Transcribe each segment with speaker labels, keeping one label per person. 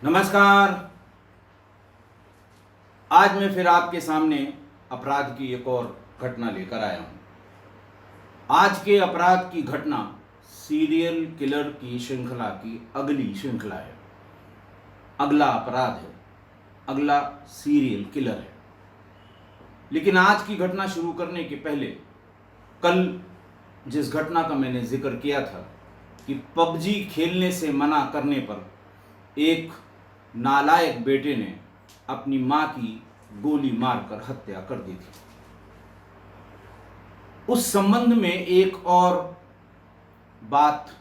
Speaker 1: नमस्कार। आज मैं फिर आपके सामने अपराध की एक और घटना लेकर आया हूं। आज के अपराध की घटना सीरियल किलर की श्रृंखला की अगली श्रृंखला है। अगला अपराध है, अगला सीरियल किलर है। लेकिन आज की घटना शुरू करने के पहले कल जिस घटना का मैंने जिक्र किया था कि पबजी खेलने से मना करने पर एक नालायक बेटे ने अपनी मां की गोली मारकर हत्या कर दी थी, उस संबंध में एक और बात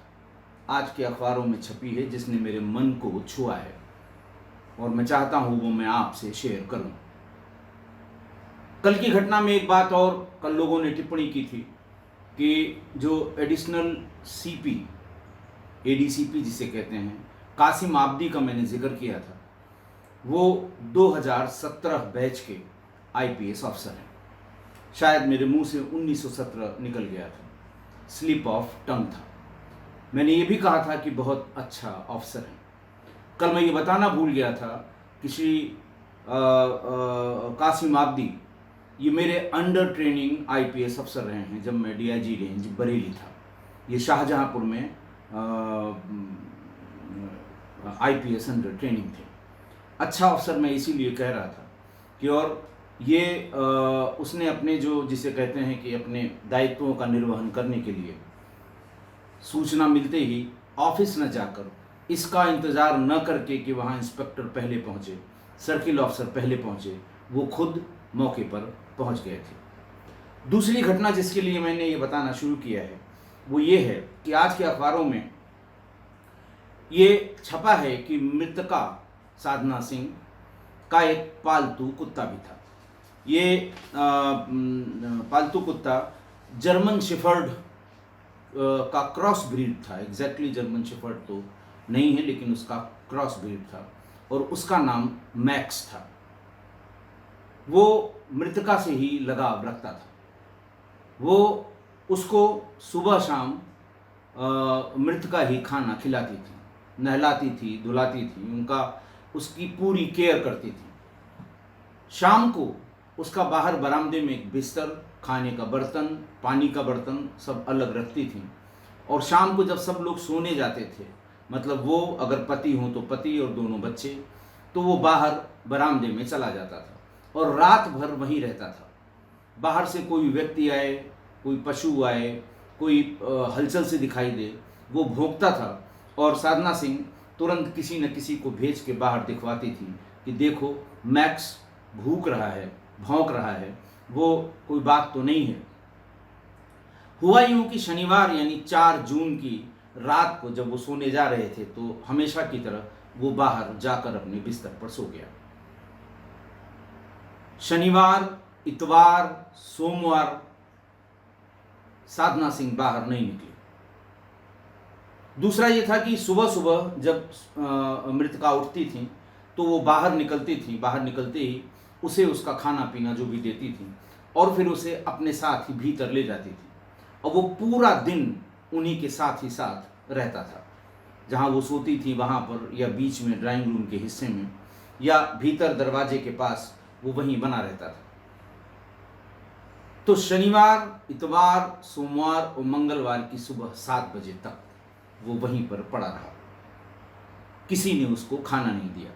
Speaker 1: आज के अखबारों में छपी है जिसने मेरे मन को छुआ है और मैं चाहता हूं वो मैं आपसे शेयर करूं। कल की घटना में एक बात और कल लोगों ने टिप्पणी की थी कि जो एडिशनल सीपी एडीसीपी जिसे कहते हैं कासिम आबदी का मैंने जिक्र किया था, वो 2017 बैच के आईपीएस अफसर हैं। शायद मेरे मुंह से 1917 निकल गया था, स्लिप ऑफ टंग था। मैंने ये भी कहा था कि बहुत अच्छा अफसर है। कल मैं ये बताना भूल गया था कि श्री कासिम आबदी ये मेरे अंडर ट्रेनिंग आईपीएस अफसर रहे हैं जब मैं डीआईजी रेंज बरेली था। ये शाहजहांपुर में आईपीएस अंडर ट्रेनिंग थे। अच्छा अफसर मैं इसीलिए कह रहा था कि और ये उसने अपने जो जिसे कहते हैं कि अपने दायित्वों का निर्वहन करने के लिए सूचना मिलते ही ऑफिस न जाकर, इसका इंतज़ार न करके कि वहाँ इंस्पेक्टर पहले पहुँचे, सर्किल ऑफिसर पहले पहुँचे, वो खुद मौके पर पहुँच गए थे। दूसरी घटना जिसके लिए मैंने ये बताना शुरू किया है वो ये है कि आज के अखबारों में ये छपा है कि मृतका साधना सिंह का एक पालतू कुत्ता भी था। ये पालतू कुत्ता जर्मन शेफर्ड का क्रॉस ब्रीड था। एग्जैक्टली जर्मन शेफर्ड तो नहीं है लेकिन उसका क्रॉस ब्रीड था और उसका नाम मैक्स था। वो मृतका से ही लगाव रखता था। वो उसको सुबह शाम मृतका ही खाना खिलाती थी, नहलाती थी, धुलाती थी, उसकी पूरी केयर करती थी। शाम को उसका बाहर बरामदे में एक बिस्तर, खाने का बर्तन, पानी का बर्तन सब अलग रखती थी और शाम को जब सब लोग सोने जाते थे, मतलब वो अगर पति हो तो पति और दोनों बच्चे, तो वो बाहर बरामदे में चला जाता था और रात भर वहीं रहता था। बाहर से कोई व्यक्ति आए, कोई पशु आए, कोई हलचल से दिखाई दे, वो भौंकता था और साधना सिंह तुरंत किसी न किसी को भेज के बाहर दिखवाती थी कि देखो मैक्स भूख रहा है, भौंक रहा है, वो कोई बात तो नहीं है। हुआ यूं कि शनिवार यानी 4 जून की रात को जब वो सोने जा रहे थे तो हमेशा की तरह वो बाहर जाकर अपने बिस्तर पर सो गया। शनिवार, इतवार, सोमवार साधना सिंह बाहर नहीं निकली। दूसरा ये था कि सुबह सुबह जब मृतका उठती थी तो वो बाहर निकलती थी, बाहर निकलते ही उसे उसका खाना पीना जो भी देती थी और फिर उसे अपने साथ ही भीतर ले जाती थी और वो पूरा दिन उन्हीं के साथ ही साथ रहता था। जहाँ वो सोती थी वहाँ पर या बीच में ड्राइंग रूम के हिस्से में या भीतर दरवाजे के पास वो वहीं बना रहता था। तो शनिवार, इतवार, सोमवार और मंगलवार की सुबह 7 बजे तक वो वहीं पर पड़ा रहा। किसी ने उसको खाना नहीं दिया।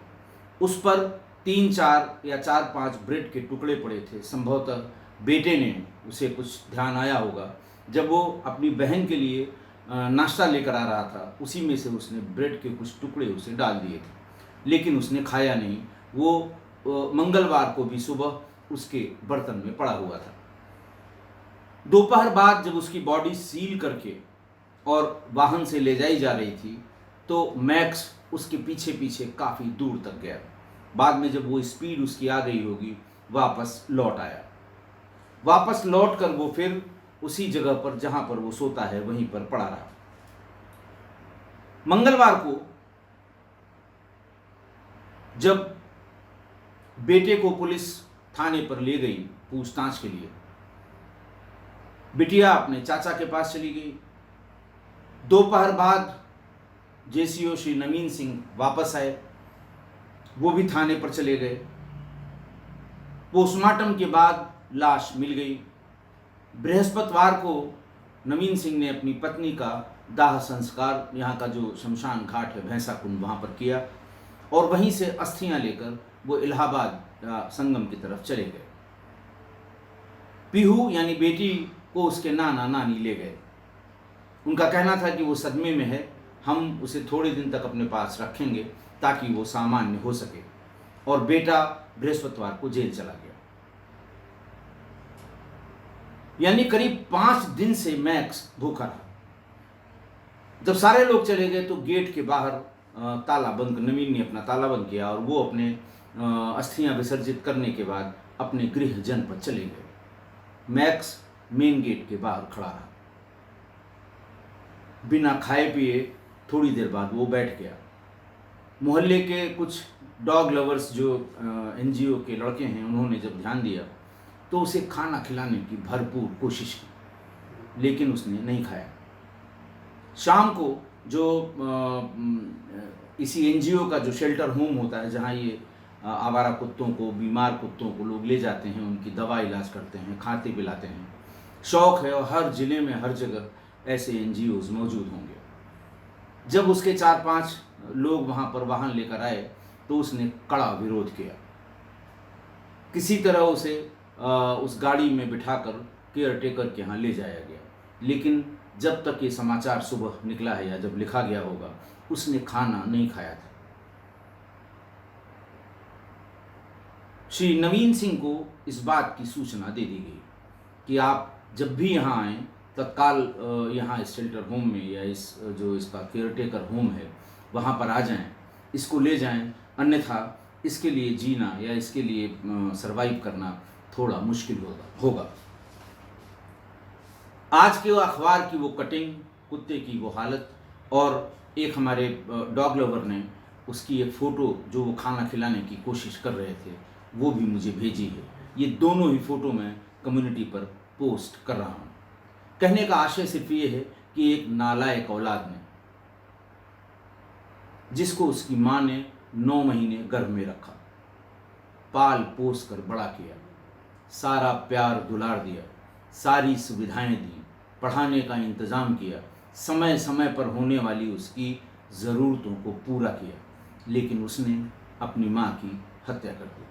Speaker 1: उस पर 3-4 या 4-5 ब्रेड के टुकड़े पड़े थे। संभवतः बेटे ने उसे कुछ ध्यान आया होगा, जब वो अपनी बहन के लिए नाश्ता लेकर आ रहा था उसी में से उसने ब्रेड के कुछ टुकड़े उसे डाल दिए थे, लेकिन उसने खाया नहीं। वो मंगलवार को भी सुबह उसके बर्तन में पड़ा हुआ था। दोपहर बाद जब उसकी बॉडी सील करके और वाहन से ले जाई जा रही थी तो मैक्स उसके पीछे पीछे काफ़ी दूर तक गया। बाद में जब वो स्पीड उसकी आ गई होगी वापस लौट आया। वापस लौट कर वो फिर उसी जगह पर जहाँ पर वो सोता है वहीं पर पड़ा रहा। मंगलवार को जब बेटे को पुलिस थाने पर ले गई पूछताछ के लिए, बिटिया अपने चाचा के पास चली गई। दोपहर बाद जेसीओ श्री नवीन सिंह वापस आए वो भी थाने पर चले गए। पोस्टमार्टम के बाद लाश मिल गई। बृहस्पतिवार को नवीन सिंह ने अपनी पत्नी का दाह संस्कार यहाँ का जो शमशान घाट है भैंसा कुंड वहाँ पर किया और वहीं से अस्थियाँ लेकर वो इलाहाबाद संगम की तरफ चले गए। पीहू यानी बेटी को उसके नाना नानी ले गए। उनका कहना था कि वो सदमे में है, हम उसे थोड़े दिन तक अपने पास रखेंगे ताकि वो सामान्य हो सके। और बेटा बृहस्पतिवार को जेल चला गया। यानी करीब 5 दिन से मैक्स भूखा रहा। जब सारे लोग चले गए तो गेट के बाहर ताला बंद, नवीन ने अपना ताला बंद किया और वो अपने अस्थियां विसर्जित करने के बाद अपने गृह जनपद चले गए। मैक्स मेन गेट के बाहर खड़ा रहा। बिना खाए पिए थोड़ी देर बाद वो बैठ गया। मोहल्ले के कुछ डॉग लवर्स जो एनजीओ के लड़के हैं, उन्होंने जब ध्यान दिया तो उसे खाना खिलाने की भरपूर कोशिश की, लेकिन उसने नहीं खाया। शाम को जो इसी एनजीओ का जो शेल्टर होम होता है, जहाँ ये आवारा कुत्तों को, बीमार कुत्तों को लोग ले जाते हैं, उनकी दवा इलाज करते हैं, खाते पिलाते हैं, शौक है और हर ज़िले में हर जगह ऐसे एनजीओज़ मौजूद होंगे। जब उसके 4-5 लोग वहाँ पर वाहन लेकर आए तो उसने कड़ा विरोध किया। किसी तरह उसे उस गाड़ी में बिठाकर केयर टेकर के यहाँ ले जाया गया, लेकिन जब तक ये समाचार सुबह निकला है या जब लिखा गया होगा, उसने खाना नहीं खाया था। श्री नवीन सिंह को इस बात की सूचना दे दी गई कि आप जब भी यहाँ आएँ तत्काल यहाँ इस शेल्टर होम में या इस जो इसका केयर टेकर होम है वहाँ पर आ जाएं, इसको ले जाएं, अन्यथा इसके लिए जीना या इसके लिए सरवाइव करना थोड़ा मुश्किल होगा। आज के वो अखबार की वो कटिंग, कुत्ते की वो हालत और एक हमारे डॉग लवर ने उसकी एक फ़ोटो जो वो खाना खिलाने की कोशिश कर रहे थे वो भी मुझे भेजी है। ये दोनों ही फ़ोटो मैं कम्युनिटी पर पोस्ट कर रहा हूँ। कहने का आशय सिर्फ ये है कि एक नालायक औलाद ने, जिसको उसकी माँ ने 9 महीने गर्भ में रखा, पाल पोस कर बड़ा किया, सारा प्यार दुलार दिया, सारी सुविधाएं दी, पढ़ाने का इंतज़ाम किया, समय समय पर होने वाली उसकी ज़रूरतों को पूरा किया, लेकिन उसने अपनी माँ की हत्या कर दी।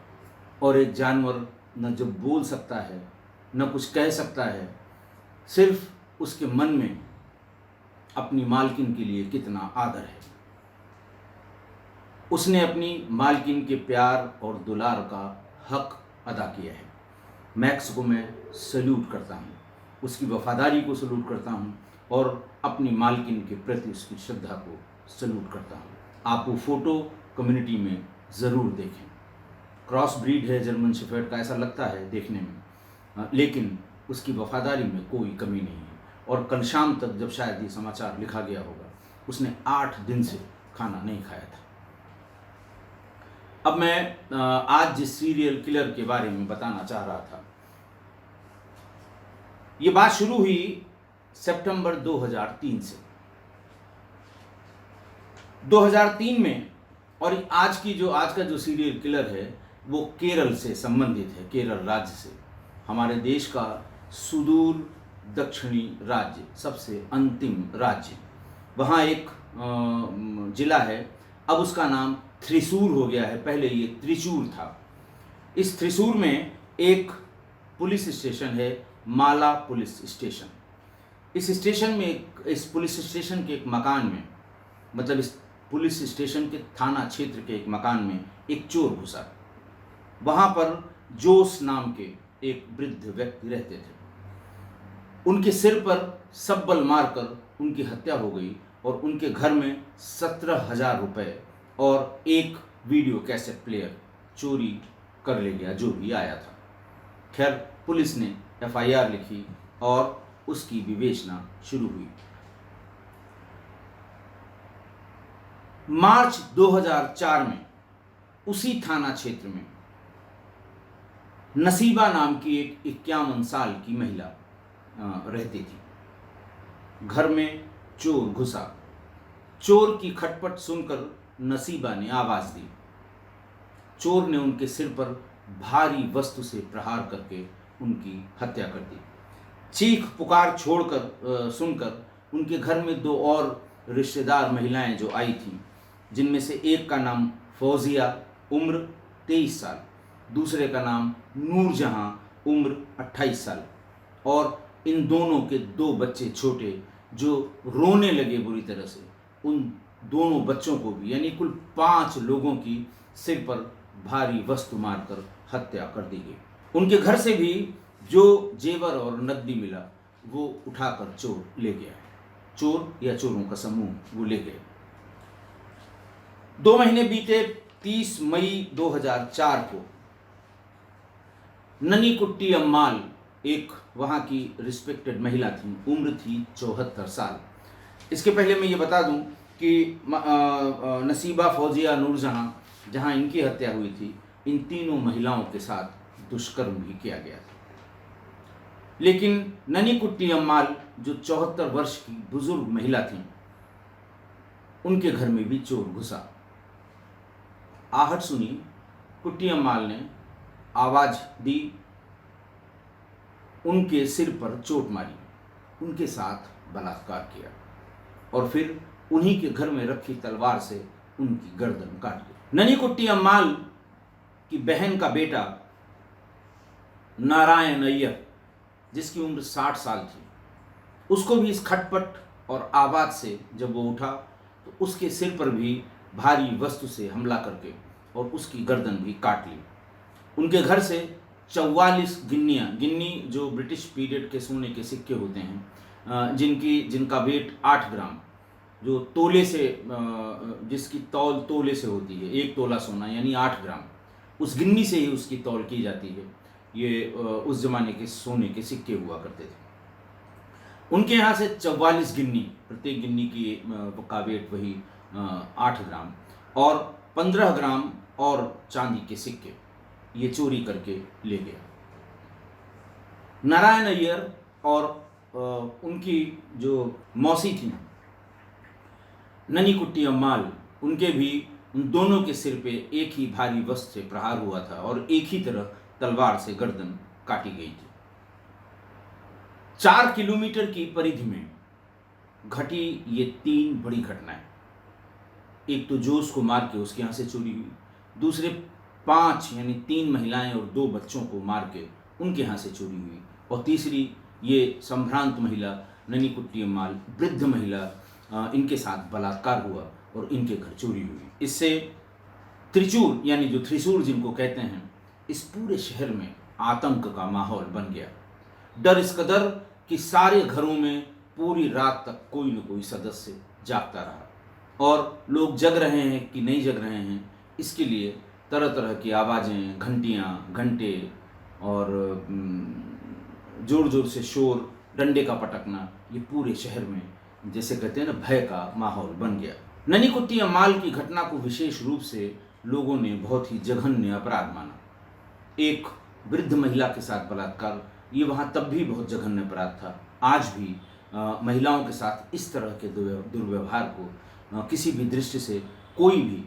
Speaker 1: और एक जानवर न जो बोल सकता है न कुछ कह सकता है, सिर्फ उसके मन में अपनी मालकिन के लिए कितना आदर है। उसने अपनी मालकिन के प्यार और दुलार का हक अदा किया है। मैक्स को मैं सल्यूट करता हूँ, उसकी वफादारी को सल्यूट करता हूँ और अपनी मालकिन के प्रति उसकी श्रद्धा को सल्यूट करता हूँ। आप वो फ़ोटो कम्युनिटी में ज़रूर देखें। क्रॉस ब्रीड है जर्मन शेफर्ड का, ऐसा लगता है देखने में, लेकिन उसकी वफादारी में कोई कमी नहीं है। और कल शाम तक जब शायद ये समाचार लिखा गया होगा, उसने 8 दिन से खाना नहीं खाया था। अब मैं आज जिस सीरियल किलर के बारे में बताना चाह रहा था, ये बात शुरू हुई सितंबर 2003 से। 2003 में, और आज का जो सीरियल किलर है वो केरल से संबंधित है, केरल राज्य से, हमारे देश का सुदूर दक्षिणी राज्य, सबसे अंतिम राज्य। वहाँ एक जिला है, अब उसका नाम थ्रिसूर हो गया है, पहले ये त्रिचूर था। इस थ्रिसूर में एक पुलिस स्टेशन है, माला पुलिस स्टेशन। इस पुलिस स्टेशन के एक मकान में, मतलब इस पुलिस स्टेशन के थाना क्षेत्र के एक मकान में एक चोर घुसा। वहाँ पर जोस नाम के एक वृद्ध व्यक्ति रहते थे। उनके सिर पर सब्बल मारकर उनकी हत्या हो गई और उनके घर में 17,000 रुपये और एक वीडियो कैसेट प्लेयर चोरी कर ले गया जो भी आया था। खैर, पुलिस ने FIR लिखी और उसकी विवेचना शुरू हुई। मार्च 2004 में उसी थाना क्षेत्र में नसीबा नाम की एक 51 साल की महिला रहती थी। घर में चोर घुसा। चोर की खटपट सुनकर नसीबा ने आवाज़ दी। चोर ने उनके सिर पर भारी वस्तु से प्रहार करके उनकी हत्या कर दी। चीख पुकार सुनकर उनके घर में दो और रिश्तेदार महिलाएं जो आई थीं, जिनमें से एक का नाम फौजिया, उम्र 23 साल, दूसरे का नाम नूरजहां, उम्र 28 साल, और इन दोनों के दो बच्चे छोटे जो रोने लगे बुरी तरह से, उन दोनों बच्चों को भी, यानी कुल 5 लोगों की सिर पर भारी वस्तु मारकर हत्या कर दी गई। उनके घर से भी जो जेवर और नकदी मिला वो उठाकर चोर ले गया। चोर या चोरों का समूह वो ले गए। 2 महीने बीते। 30 मई 2004 को ननी कुट्टी अम्माल, एक वहाँ की रिस्पेक्टेड महिला थी, उम्र थी 74 साल। इसके पहले मैं ये बता दूं कि नसीबा, फौजिया, नूरजहां, जहाँ इनकी हत्या हुई थी, इन तीनों महिलाओं के साथ दुष्कर्म भी किया गया था। लेकिन ननी कुट्टी अम्माल जो 74 वर्ष की बुजुर्ग महिला थी, उनके घर में भी चोर घुसा। आहट सुनी, कुट्टी अम्माल ने आवाज दी, उनके सिर पर चोट मारी, उनके साथ बलात्कार किया और फिर उन्हीं के घर में रखी तलवार से उनकी गर्दन काट दी। ननी कुट्टी अम्माल की बहन का बेटा नारायण अय्यर, जिसकी उम्र 60 साल थी, उसको भी इस खटपट और आवाज से जब वो उठा तो उसके सिर पर भी भारी वस्तु से हमला करके और उसकी गर्दन भी काट ली। उनके घर से 44 गिन्नी जो ब्रिटिश पीरियड के सोने के सिक्के होते हैं, जिनका वेट 8 ग्राम, जो तोले से, जिसकी तौल तोले से होती है, 1 तोला सोना यानी 8 ग्राम, उस गिन्नी से ही उसकी तौल की जाती है। ये उस जमाने के सोने के सिक्के हुआ करते थे। उनके यहाँ से 44 गिन्नी, प्रत्येक गिन्नी की का वेट वही 8 ग्राम, और 15 ग्राम और चांदी के सिक्के ये चोरी करके ले गया। नारायण अय्यर और उनकी जो मौसी थी ननी कुट्टी अम्माल, उनके भी उन दोनों के सिर पे एक ही भारी वस्तु से प्रहार हुआ था और एक ही तरह तलवार से गर्दन काटी गई थी। 4 किलोमीटर की परिधि में घटी ये 3 बड़ी घटनाएं। एक तो जोश को मार के उसके यहाँ से चोरी हुई, दूसरे 5 यानी 3 महिलाएं और 2 बच्चों को मार के उनके यहाँ से चोरी हुई, और तीसरी ये संभ्रांत महिला ननी कुट्टी अम्माल, वृद्ध महिला, इनके साथ बलात्कार हुआ और इनके घर चोरी हुई। इससे त्रिचूर यानी जो थ्रिसूर जिनको कहते हैं, इस पूरे शहर में आतंक का माहौल बन गया। डर इस कदर कि सारे घरों में पूरी रात तक कोई न कोई सदस्य जागता रहा, और लोग जग रहे हैं कि नहीं जग रहे हैं, इसके लिए तरह तरह की आवाज़ें, घंटियाँ, घंटे और ज़ोर ज़ोर से शोर, डंडे का पटकना, ये पूरे शहर में जैसे कहते हैं ना भय का माहौल बन गया। ननी कुट्टी अम्माल की घटना को विशेष रूप से लोगों ने बहुत ही जघन्य अपराध माना। एक वृद्ध महिला के साथ बलात्कार, ये वहाँ तब भी बहुत जघन्य अपराध था। आज भी महिलाओं के साथ इस तरह के दुर्व्यवहार को किसी भी दृष्टि से कोई भी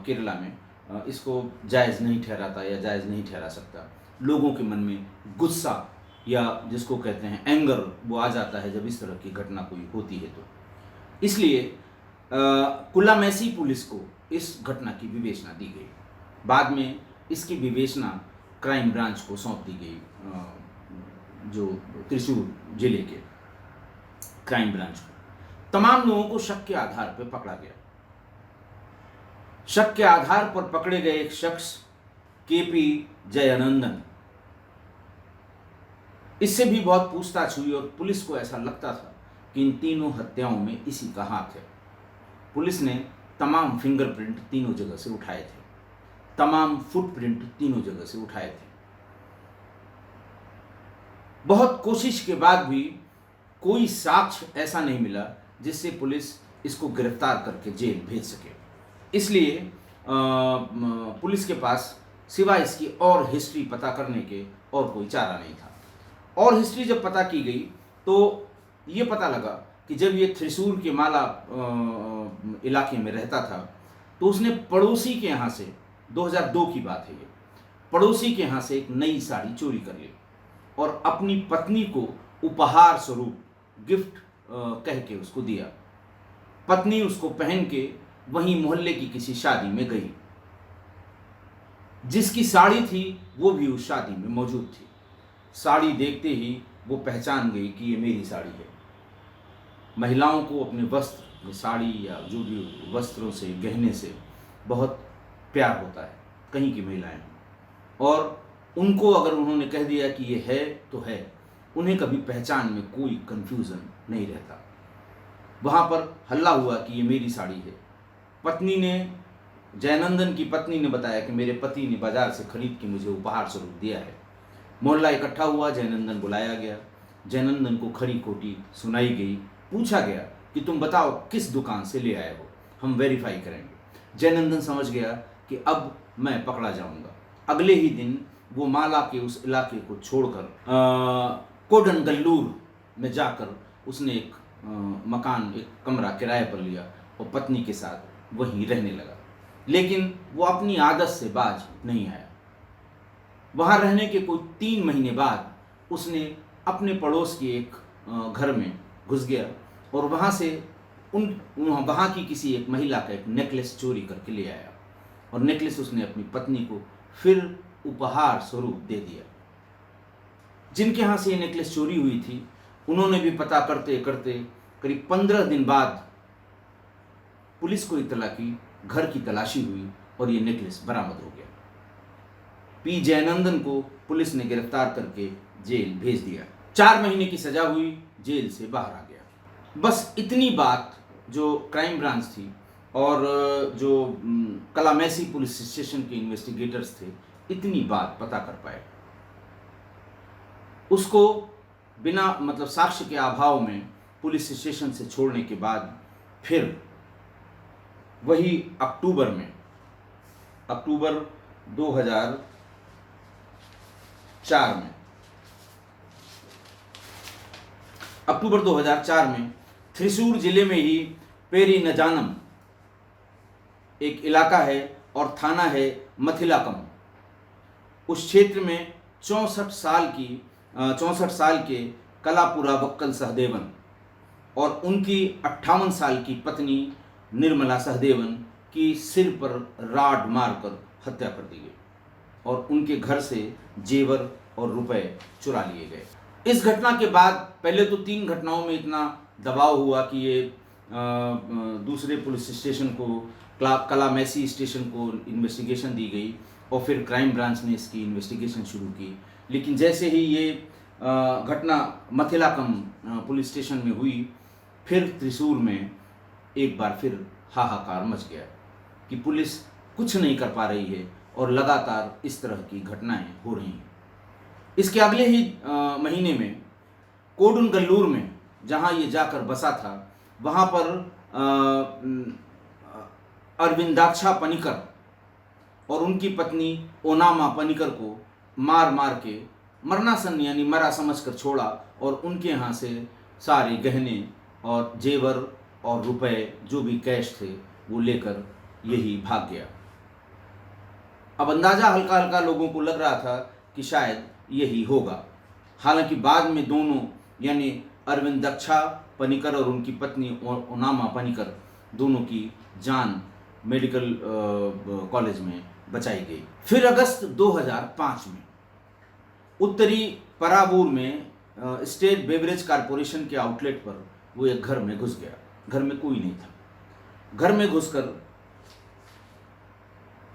Speaker 1: केरला में इसको जायज़ नहीं ठहराता या जायज़ नहीं ठहरा सकता। लोगों के मन में गुस्सा या जिसको कहते हैं एंगर, वो आ जाता है जब इस तरह की घटना कोई होती है। तो इसलिए कुलामैसी पुलिस को इस घटना की विवेचना दी गई। बाद में इसकी विवेचना क्राइम ब्रांच को सौंप दी गई, जो त्रिशूर जिले के क्राइम ब्रांच को। तमाम लोगों को शक के आधार पर पकड़ा गया। शक के आधार पर पकड़े गए एक शख्स केपी जयानंदन, इससे भी बहुत पूछताछ हुई और पुलिस को ऐसा लगता था कि इन तीनों हत्याओं में इसी का हाथ है। पुलिस ने तमाम फिंगरप्रिंट तीनों जगह से उठाए थे, तमाम फुटप्रिंट तीनों जगह से उठाए थे। बहुत कोशिश के बाद भी कोई साक्ष्य ऐसा नहीं मिला जिससे पुलिस इसको गिरफ्तार करके जेल भेज सके। इसलिए पुलिस के पास सिवाय इसकी और हिस्ट्री पता करने के और कोई चारा नहीं था। और हिस्ट्री जब पता की गई तो ये पता लगा कि जब ये थ्रिसूर के माला इलाके में रहता था तो उसने पड़ोसी के यहाँ से 2002 की बात है ये। पड़ोसी के यहाँ से एक नई साड़ी चोरी कर ली और अपनी पत्नी को उपहार स्वरूप गिफ्ट कह के उसको दिया। पत्नी उसको पहन के वहीं मोहल्ले की किसी शादी में गई। जिसकी साड़ी थी वो भी उस शादी में मौजूद थी। साड़ी देखते ही वो पहचान गई कि ये मेरी साड़ी है। महिलाओं को अपने वस्त्र, साड़ी या जो भी वस्त्रों से, गहने से बहुत प्यार होता है, कहीं की महिलाएं, और उनको अगर उन्होंने कह दिया कि ये है तो है, उन्हें कभी पहचान में कोई कन्फ्यूज़न नहीं रहता। वहाँ पर हल्ला हुआ कि ये मेरी साड़ी है। पत्नी ने, जयनंदन की पत्नी ने बताया कि मेरे पति ने बाजार से खरीद के मुझे उपहार स्वरूप दिया है। मोहल्ला इकट्ठा हुआ, जयनंदन बुलाया गया। जयनंदन को खरी खोटी सुनाई गई। पूछा गया कि तुम बताओ किस दुकान से ले आए हो, हम वेरीफाई करेंगे। जयनंदन समझ गया कि अब मैं पकड़ा जाऊंगा। अगले ही दिन वो माला के उस इलाके को छोड़कर कोडनगल्लूर में जाकर उसने एक मकान, एक कमरा किराए पर लिया और पत्नी के साथ वहीं रहने लगा। लेकिन वो अपनी आदत से बाज नहीं आया। वहाँ रहने के कोई 3 महीने बाद उसने अपने पड़ोस के एक घर में घुस गया और वहाँ से वहाँ की किसी एक महिला का एक नेकलेस चोरी करके ले आया और नेकलेस उसने अपनी पत्नी को फिर उपहार स्वरूप दे दिया। जिनके यहाँ से ये नेकलेस चोरी हुई थी, उन्होंने भी पता करते करते करीब 15 दिन बाद पुलिस को इत्तला की, घर की तलाशी हुई और ये नेकलेस बरामद हो गया। पी जयनंदन को पुलिस ने गिरफ्तार करके जेल भेज दिया। 4 महीने की सजा हुई, जेल से बाहर आ गया। बस इतनी बात जो क्राइम ब्रांच थी और जो कलामेसी पुलिस स्टेशन के इन्वेस्टिगेटर्स थे, इतनी बात पता कर पाए। उसको बिना मतलब साक्ष्य के अभाव में पुलिस स्टेशन से छोड़ने के बाद फिर वही अक्टूबर 2004 में थ्रिसूर जिले में ही पेरिनजानम एक इलाका है और थाना है मथिलाकम। उस क्षेत्र में 64 साल के कलापुरावक्कल सहदेवन और उनकी 58 साल की पत्नी निर्मला सहदेवन की सिर पर राड मारकर हत्या कर दी गई और उनके घर से जेवर और रुपए चुरा लिए गए। इस घटना के बाद पहले तो 3 घटनाओं में इतना दबाव हुआ कि ये दूसरे पुलिस स्टेशन को, कलामेसी स्टेशन को इन्वेस्टिगेशन दी गई और फिर क्राइम ब्रांच ने इसकी इन्वेस्टिगेशन शुरू की। लेकिन जैसे ही ये घटना मथिलाकम पुलिस स्टेशन में हुई, फिर त्रिशूर में एक बार फिर हाहाकार मच गया कि पुलिस कुछ नहीं कर पा रही है और लगातार इस तरह की घटनाएं हो रही हैं। इसके अगले ही महीने में कोडुनगल्लूर में जहां ये जाकर बसा था, वहां पर अरविंदाक्षा पनिकर और उनकी पत्नी ओनामा पनिकर को मार मार के मरनासन यानी मरा समझकर छोड़ा और उनके यहाँ से सारे गहने और जेवर और रुपए जो भी कैश थे वो लेकर यही भाग गया। अब अंदाज़ा हल्का हल्का लोगों को लग रहा था कि शायद यही होगा। हालांकि बाद में दोनों यानी अरविंदाक्षा पनिकर और उनकी पत्नी ओनामा पनिकर दोनों की जान मेडिकल कॉलेज में बचाई गई। फिर अगस्त 2005 में उत्तरी पराबूर में स्टेट बेवरेज कारपोरेशन के आउटलेट पर वो एक घर में घुस गया। घर में कोई नहीं था। घर में घुसकर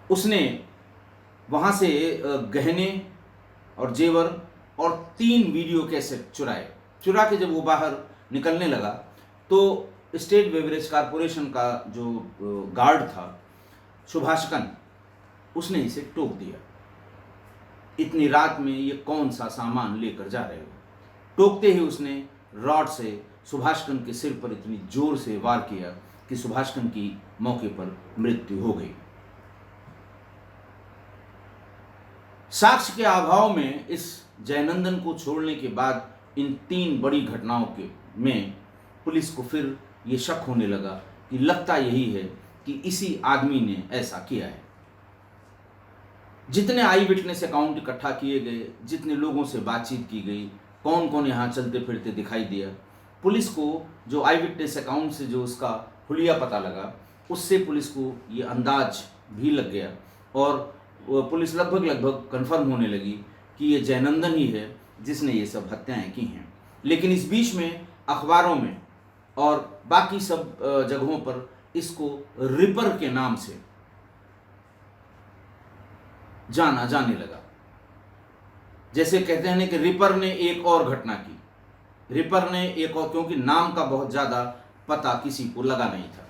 Speaker 1: उसने वहाँ से गहने और जेवर और 3 वीडियो कैसेट चुरा के जब वो बाहर निकलने लगा तो स्टेट बेवरेज कारपोरेशन का जो गार्ड था सुभाषकन, उसने इसे टोक दिया, इतनी रात में ये कौन सा सामान लेकर जा रहे हो। टोकते ही उसने रॉड से सुभाषकन के सिर पर इतनी जोर से वार किया कि सुभाषकन की मौके पर मृत्यु हो गई। साक्ष्य के अभाव में इस जयनंदन को छोड़ने के बाद इन 3 बड़ी घटनाओं में पुलिस को फिर ये शक होने लगा कि लगता यही है कि इसी आदमी ने ऐसा किया है। जितने आई विटनेस अकाउंट इकट्ठा किए गए, जितने लोगों से बातचीत की गई, कौन कौन यहाँ चलते फिरते दिखाई दिया, पुलिस को जो आई विटनेस अकाउंट से जो उसका हुलिया पता लगा, उससे पुलिस को ये अंदाज भी लग गया और पुलिस लगभग कंफर्म होने लगी कि ये जयनंदन ही है जिसने ये सब हत्याएं की हैं। लेकिन इस बीच में अखबारों में और बाकी सब जगहों पर इसको रिपर के नाम से जाना जाने लगा। जैसे कहते हैं कि रिपर ने एक और घटना की, रिपर ने एक और, क्योंकि नाम का बहुत ज़्यादा पता किसी को लगा नहीं था,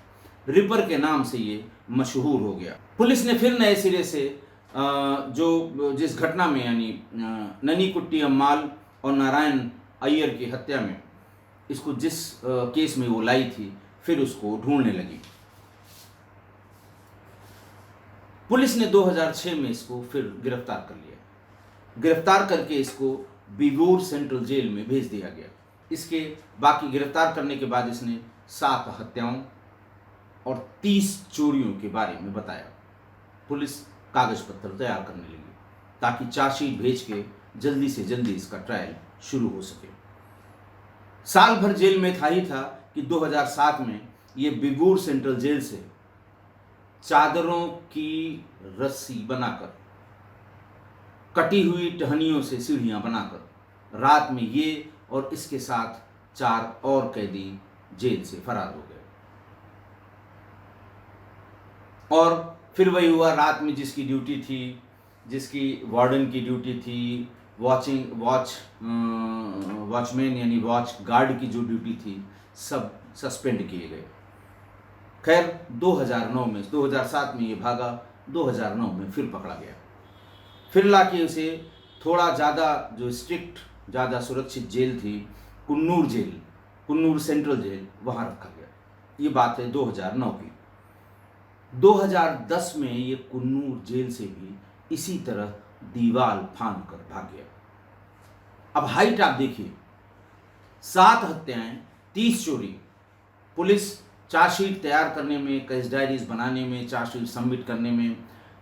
Speaker 1: रिपर के नाम से ये मशहूर हो गया। पुलिस ने फिर नए सिरे से जो जिस घटना में यानी ननीकुट्टी अम्माल और नारायण अय्यर की हत्या में इसको जिस केस में वो लाई थी, फिर उसको ढूंढने लगी। पुलिस ने 2006 में इसको फिर गिरफ्तार कर लिया। गिरफ्तार करके इसको बिगूर सेंट्रल जेल में भेज दिया गया। इसके बाकी गिरफ्तार करने के बाद इसने 7 हत्याओं और 30 चोरियों के बारे में बताया। पुलिस कागज पत्र तैयार करने लगी ताकि चार्जशीट भेज के जल्दी से जल्दी इसका ट्रायल शुरू हो सके। साल भर जेल में था ही था कि 2007 में ये बिगूर सेंट्रल जेल से चादरों की रस्सी बनाकर, कटी हुई टहनियों से सीढ़ियां बनाकर रात में ये और इसके साथ 4 और कैदी जेल से फरार हो गए। और फिर वही हुआ, रात में जिसकी ड्यूटी थी, जिसकी वार्डन की ड्यूटी थी, वॉचमैन यानी वॉच गार्ड की जो ड्यूटी थी, सब सस्पेंड किए गए। खैर 2009 में, 2007 में ये भागा, 2009 में फिर पकड़ा गया। फिर लाके उसे थोड़ा ज़्यादा जो स्ट्रिक्ट, ज़्यादा सुरक्षित जेल थी, Coonoor jail, Coonoor central jail, वहाँ रखा गया। ये बात है 2009 की। 2010 में ये कुन्नूर जेल से भी इसी तरह दीवार फांद कर भाग गया। अब हाइट आप देखिए, 7 हत्याएं, 30 चोरी। पुलिस चार्जशीट तैयार करने में, केस डायरीज बनाने में, चार्जशीट सबमिट करने में,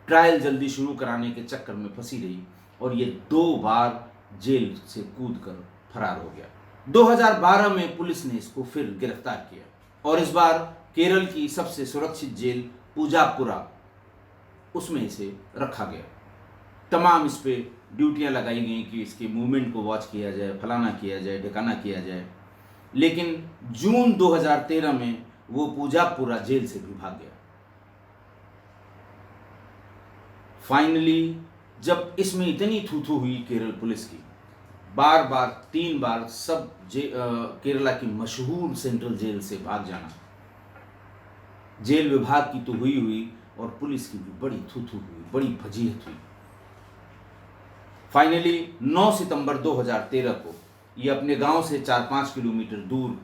Speaker 1: ट्रायल जल्दी शुरू कराने के चक्कर में फंसी रही और ये 2 बार जेल से कूदकर फरार हो गया। 2012 में पुलिस ने इसको फिर गिरफ्तार किया और इस बार केरल की सबसे सुरक्षित जेल पूजापुरा, उसमें इसे रखा गया। तमाम इस पे ड्यूटियां लगाई गई कि इसके मूवमेंट को वॉच किया जाए, फलाना किया जाए, ढिकाना किया जाए। लेकिन जून 2013 में वो पूजापुरा जेल से भी भाग गया। फाइनली जब इसमें इतनी थू-थू हुई केरल पुलिस की, बार बार 3 बार सब केरला की मशहूर सेंट्रल जेल से भाग जाना, जेल विभाग की तो हुई और पुलिस की भी बड़ी थू-थू हुई, बड़ी फजीहत हुई। फाइनली 9 सितंबर 2013 को ये अपने गांव से 4-5 किलोमीटर दूर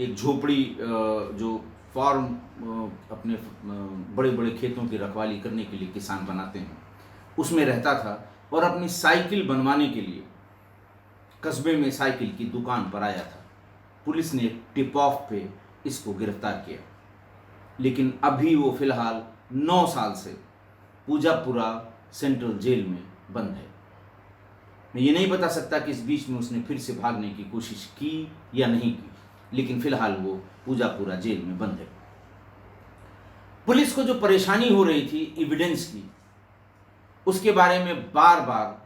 Speaker 1: एक झोपड़ी, जो फार्म अपने बड़े बड़े खेतों की रखवाली करने के लिए किसान बनाते हैं, उसमें रहता था और अपनी साइकिल बनवाने के लिए कस्बे में साइकिल की दुकान पर आया था। पुलिस ने टिप ऑफ पे इसको गिरफ्तार किया, लेकिन अभी वो फिलहाल 9 साल से पूजापुरा सेंट्रल जेल में बंद है। मैं ये नहीं बता सकता कि इस बीच में उसने फिर से भागने की कोशिश की या नहीं की, लेकिन फिलहाल वो पूजापुरा जेल में बंद है। पुलिस को जो परेशानी हो रही थी एविडेंस की, उसके बारे में बार बार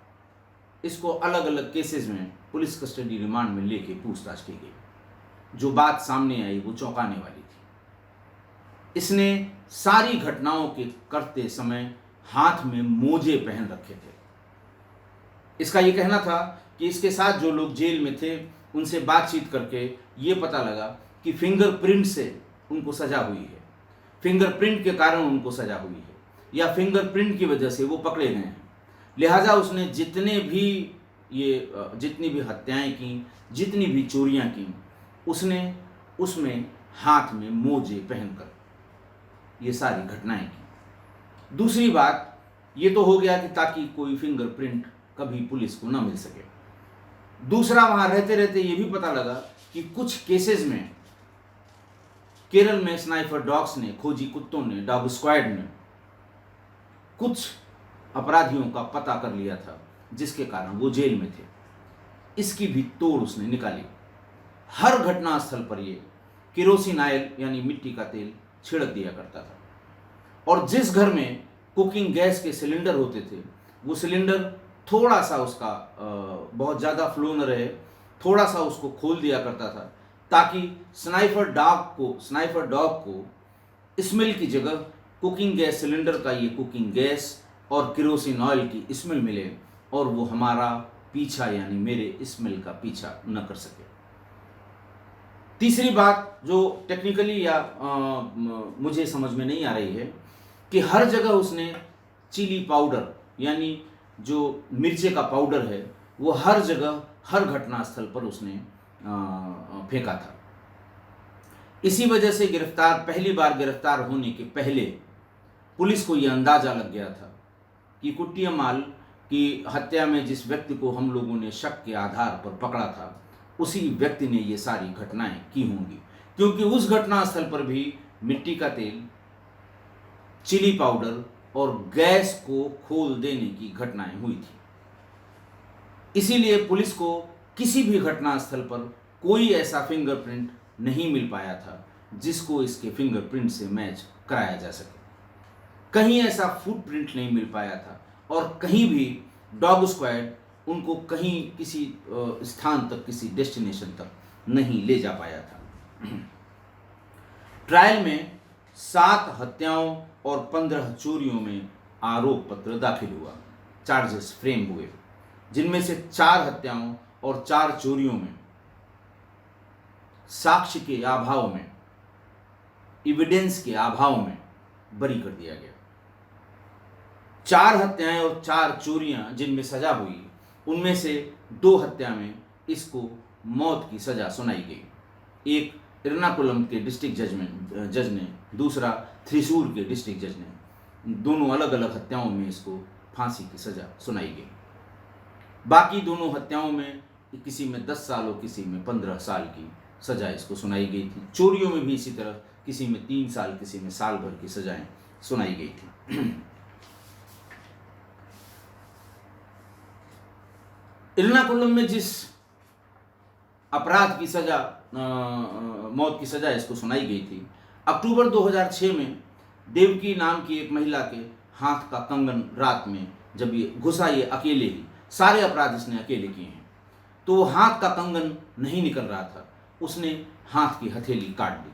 Speaker 1: इसको अलग अलग केसेस में पुलिस कस्टडी रिमांड में लेके पूछताछ की गई। जो बात सामने आई वो चौंकाने वाली थी। इसने सारी घटनाओं के करते समय हाथ में मोजे पहन रखे थे। इसका ये कहना था कि इसके साथ जो लोग जेल में थे उनसे बातचीत करके ये पता लगा कि फिंगरप्रिंट से उनको सजा हुई है, फिंगरप्रिंट के कारण उनको सजा हुई है, या फिंगरप्रिंट की वजह से वो पकड़े गए हैं। लिहाजा उसने जितनी भी हत्याएं की, जितनी भी चोरियां की, उसने उसमें हाथ में मोजे पहनकर ये सारी घटनाएं की। दूसरी बात ये तो हो गया कि ताकि कोई फिंगरप्रिंट कभी पुलिस को न मिल सके। दूसरा, वहां रहते रहते ये भी पता लगा कि कुछ केसेस में केरल में स्नाइपर डॉग्स ने, खोजी कुत्तों ने, डॉग स्क्वाड ने कुछ अपराधियों का पता कर लिया था जिसके कारण वो जेल में थे। इसकी भी तोड़ उसने निकाली। हर घटना स्थल पर ये केरोसिन ऑयल यानी मिट्टी का तेल छिड़क दिया करता था, और जिस घर में कुकिंग गैस के सिलेंडर होते थे वो सिलेंडर थोड़ा सा उसका बहुत ज़्यादा फ्लो न रहे, थोड़ा सा उसको खोल दिया करता था ताकि स्नाइपर डॉग को स्मेल की जगह कुकिंग गैस सिलेंडर का ये कुकिंग गैस और केरोसिन ऑयल की स्मेल मिले और वो हमारा पीछा यानी मेरे स्मेल का पीछा न कर सके। तीसरी बात जो टेक्निकली या मुझे समझ में नहीं आ रही है कि हर जगह उसने चिली पाउडर यानी जो मिर्चे का पाउडर है वो हर जगह हर घटना स्थल पर उसने फेंका था। इसी वजह से पहली बार गिरफ्तार होने के पहले पुलिस को यह अंदाजा लग गया था कि कुट्टियामाल की हत्या में जिस व्यक्ति को हम लोगों ने शक के आधार पर पकड़ा था उसी व्यक्ति ने ये सारी घटनाएं की होंगी, क्योंकि उस घटना स्थल पर भी मिट्टी का तेल, चिली पाउडर और गैस को खोल देने की घटनाएं हुई थी। इसीलिए पुलिस को किसी भी घटना स्थल पर कोई ऐसा फिंगरप्रिंट नहीं मिल पाया था जिसको इसके फिंगरप्रिंट से मैच कराया जा सके। कहीं ऐसा फुटप्रिंट नहीं मिल पाया था और कहीं भी डॉग स्क्वाड उनको कहीं किसी स्थान तक, किसी डेस्टिनेशन तक नहीं ले जा पाया था। ट्रायल में 7 हत्याओं और 15 चोरियों में आरोप पत्र दाखिल हुआ, चार्जेस फ्रेम हुए, जिनमें से 4 हत्याओं और 4 चोरियों में साक्ष्य के अभाव में, एविडेंस के अभाव में बरी कर दिया गया। 4 हत्याएं और 4 चोरियां जिनमें सजा हुई, उनमें से 2 हत्या में इसको मौत की सजा सुनाई गई। एक एर्नाकुलम के डिस्ट्रिक्ट जज ने, दूसरा थ्रिशूर के डिस्ट्रिक्ट जज ने। दोनों अलग अलग हत्याओं में इसको फांसी की सजा सुनाई गई। बाकी दोनों हत्याओं में किसी में 10 साल और किसी में 15 साल की सजा इसको सुनाई गई थी। चोरियों में भी इसी तरह किसी में 3 साल, किसी में साल भर की सजाएं सुनाई गई थी। एर्नाकुलम में जिस अपराध की सजा, मौत की सजा इसको सुनाई गई थी, अक्टूबर 2006 में देवकी नाम की एक महिला के हाथ का कंगन रात में जब ये घुसा, ये अकेले ही, सारे अपराध इसने अकेले किए हैं, तो वो हाथ का कंगन नहीं निकल रहा था, उसने हाथ की हथेली काट दी।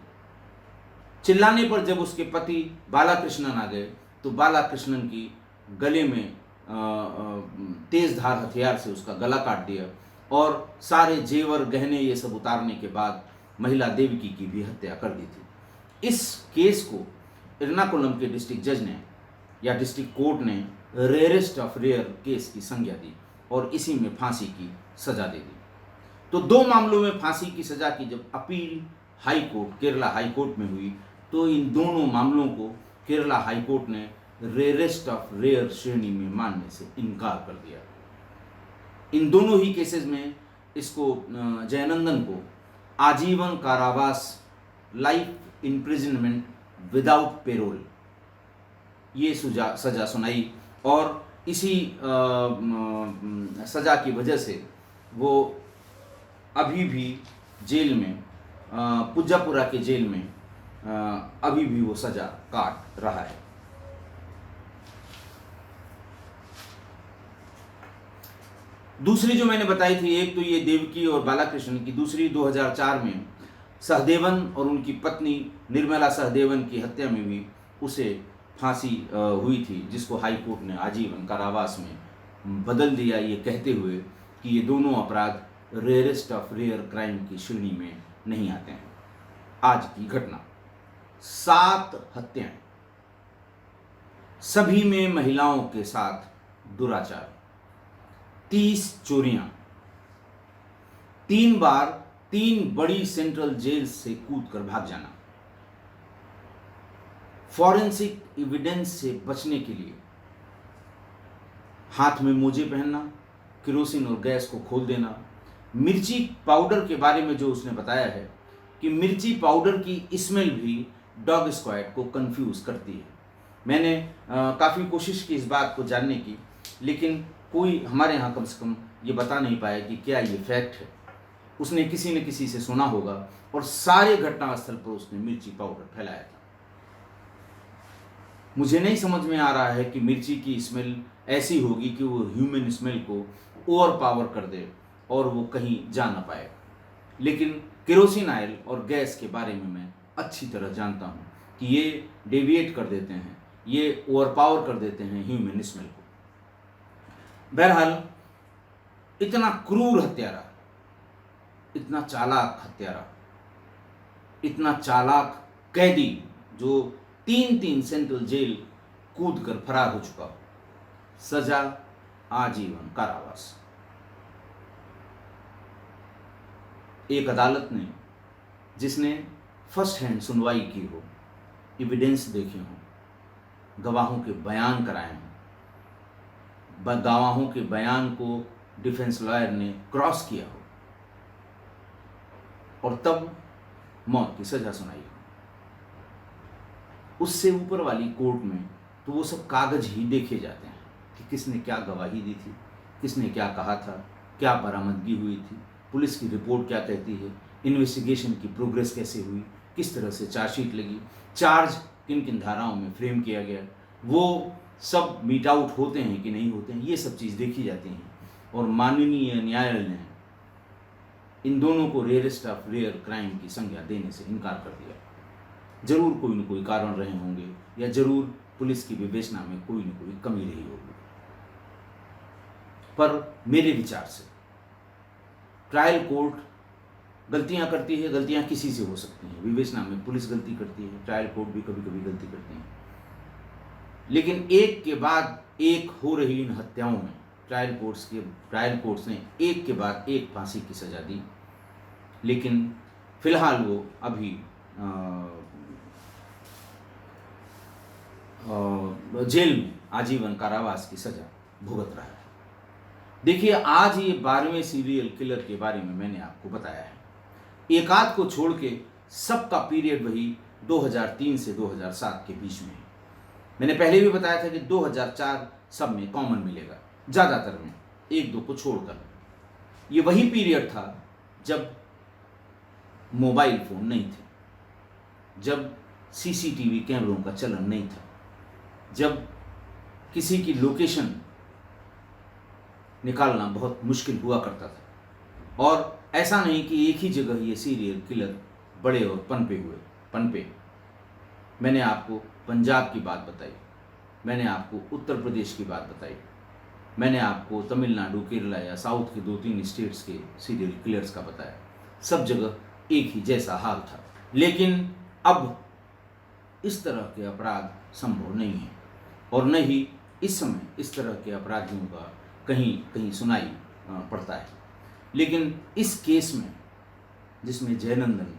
Speaker 1: चिल्लाने पर जब उसके पति बालाकृष्णन आ गए तो बालाकृष्णन की गले में तेज धार हथियार से उसका गला काट दिया और सारे जेवर गहने ये सब उतारने के बाद महिला देवकी की भी हत्या कर दी थी। इस केस को एर्नाकुलम के डिस्ट्रिक्ट जज ने या डिस्ट्रिक्ट कोर्ट ने रेयरेस्ट ऑफ रेयर केस की संज्ञा दी और इसी में फांसी की सजा दे दी। तो 2 मामलों में फांसी की सजा की जब appeal high court, Kerala high court में हुई, तो इन दोनों मामलों को केरला हाई कोर्ट ने रेयरेस्ट ऑफ रेयर श्रेणी में मानने से इनकार कर दिया। इन दोनों ही केसेस में इसको, जयनंदन को आजीवन कारावास, लाइफ इम्प्रिजनमेंट विदाउट पेरोल, ये सजा सुनाई और इसी सजा की वजह से वो अभी भी जेल में, पुजापुरा के जेल में अभी भी वो सजा काट रहा है। दूसरी जो मैंने बताई थी, एक तो ये देवकी और बालाकृष्ण की, दूसरी 2004 में सहदेवन और उनकी पत्नी निर्मला सहदेवन की हत्या में भी उसे फांसी हुई थी, जिसको हाई कोर्ट ने आजीवन कारावास में बदल दिया, ये कहते हुए कि ये दोनों अपराध रेयरेस्ट ऑफ रेयर क्राइम की श्रेणी में नहीं आते हैं। आज की घटना, 7 हत्याएं, सभी में महिलाओं के साथ दुराचार, 30 चोरियां, 3 बार 3 बड़ी सेंट्रल जेल से कूदकर भाग जाना, फॉरेंसिक एविडेंस से बचने के लिए हाथ में मोजे पहनना, केरोसिन और गैस को खोल देना। मिर्ची पाउडर के बारे में जो उसने बताया है कि मिर्ची पाउडर की स्मेल भी डॉग स्क्वाड को कंफ्यूज करती है, मैंने काफ़ी कोशिश की इस बात को जानने की, लेकिन कोई हमारे यहाँ कम से कम ये बता नहीं पाया कि क्या ये फैक्ट है। उसने किसी न किसी से सुना होगा और सारे घटनास्थल पर उसने मिर्ची पाउडर फैलाया था। मुझे नहीं समझ में आ रहा है कि मिर्ची की स्मेल ऐसी होगी कि वो ह्यूमन स्मेल को ओवर पावर कर दे और वो कहीं जा ना पाए। लेकिन केरोसिन ऑयल और गैस के बारे में मैं अच्छी तरह जानता हूँ कि ये डेविएट कर देते हैं, ये ओवर पावर कर देते हैं ह्यूमन स्मेल को। बहरहाल, इतना क्रूर हत्यारा, इतना चालाक हत्यारा, इतना चालाक कैदी जो 3-3 सेंट्रल जेल कूद कर फरार हो चुका, सजा आजीवन कारावास। एक अदालत ने, जिसने फर्स्ट हैंड सुनवाई की हो, एविडेंस देखे हों, गवाहों के बयान कराए हों, गवाहों के बयान को डिफेंस लॉयर ने क्रॉस किया हो और तब मौत की सजा सुनाई हो, उससे ऊपर वाली कोर्ट में तो वो सब कागज ही देखे जाते हैं कि किसने क्या गवाही दी थी, किसने क्या कहा था, क्या बरामदगी हुई थी, पुलिस की रिपोर्ट क्या कहती है, इन्वेस्टिगेशन की प्रोग्रेस कैसे हुई, किस तरह से चार्जशीट लगी, चार्ज किन किन धाराओं में फ्रेम किया गया, वो सब मीट आउट होते हैं कि नहीं होते हैं, ये सब चीज़ देखी जाती हैं। और माननीय न्यायालय ने इन दोनों को रेयरेस्ट ऑफ रेयर क्राइम की संज्ञा देने से इनकार कर दिया। जरूर कोई न कोई कारण रहे होंगे या जरूर पुलिस की विवेचना में कोई न कोई कमी रही होगी, पर मेरे विचार से ट्रायल कोर्ट गलतियां करती है, गलतियां किसी से हो सकती हैं, विवेचना में पुलिस गलती करती है, ट्रायल कोर्ट भी कभी कभी गलती करते हैं, लेकिन एक के बाद एक हो रही इन हत्याओं में ट्रायल कोर्ट्स ने एक के बाद एक फांसी की सजा दी। लेकिन फिलहाल वो अभी जेल में आजीवन कारावास की सजा भुगत रहा है। देखिए, आज ये 12वें सीरियल किलर के बारे में मैंने आपको बताया है। एक आध को छोड़ के सबका पीरियड वही 2003 से 2007 के बीच में है। मैंने पहले भी बताया था कि 2004 सब में कॉमन मिलेगा, ज़्यादातर में, एक दो को छोड़कर। ये वही पीरियड था जब मोबाइल फ़ोन नहीं थे, जब सीसीटीवी कैमरों का चलन नहीं था, जब किसी की लोकेशन निकालना बहुत मुश्किल हुआ करता था। और ऐसा नहीं कि एक ही जगह ये सीरियल किलर बड़े और पनपे। मैंने आपको पंजाब की बात बताई, मैंने आपको उत्तर प्रदेश की बात बताई, मैंने आपको तमिलनाडु, केरला या साउथ के 2-3 स्टेट्स के सीरियल किलर्स का बताया। सब जगह एक ही जैसा हाल था। लेकिन अब इस तरह के अपराध संभव नहीं है और न ही इस समय इस तरह के अपराधियों का कहीं कहीं सुनाई पड़ता है। लेकिन इस केस में, जिसमें जयनंदन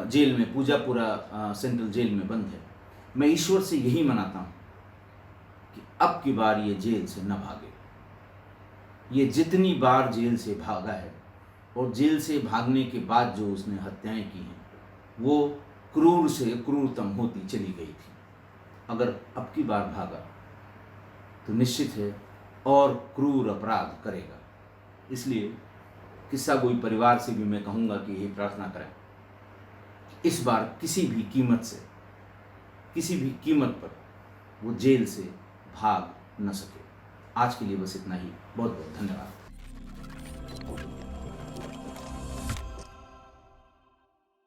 Speaker 1: जेल में, पूजापुरा सेंट्रल जेल में बंद है, मैं ईश्वर से यही मनाता हूँ कि अब की बार ये जेल से न भागे। ये जितनी बार जेल से भागा है और जेल से भागने के बाद जो उसने हत्याएं की हैं, वो क्रूर से क्रूरतम होती चली गई थी। अगर अब की बार भागा तो निश्चित है और क्रूर अपराध करेगा। इसलिए किस्सा गोई परिवार से भी मैं कहूँगा कि ये प्रार्थना करें, इस बार किसी भी कीमत पर वो जेल से भाग न सके। आज के लिए बस इतना ही। बहुत बहुत धन्यवाद।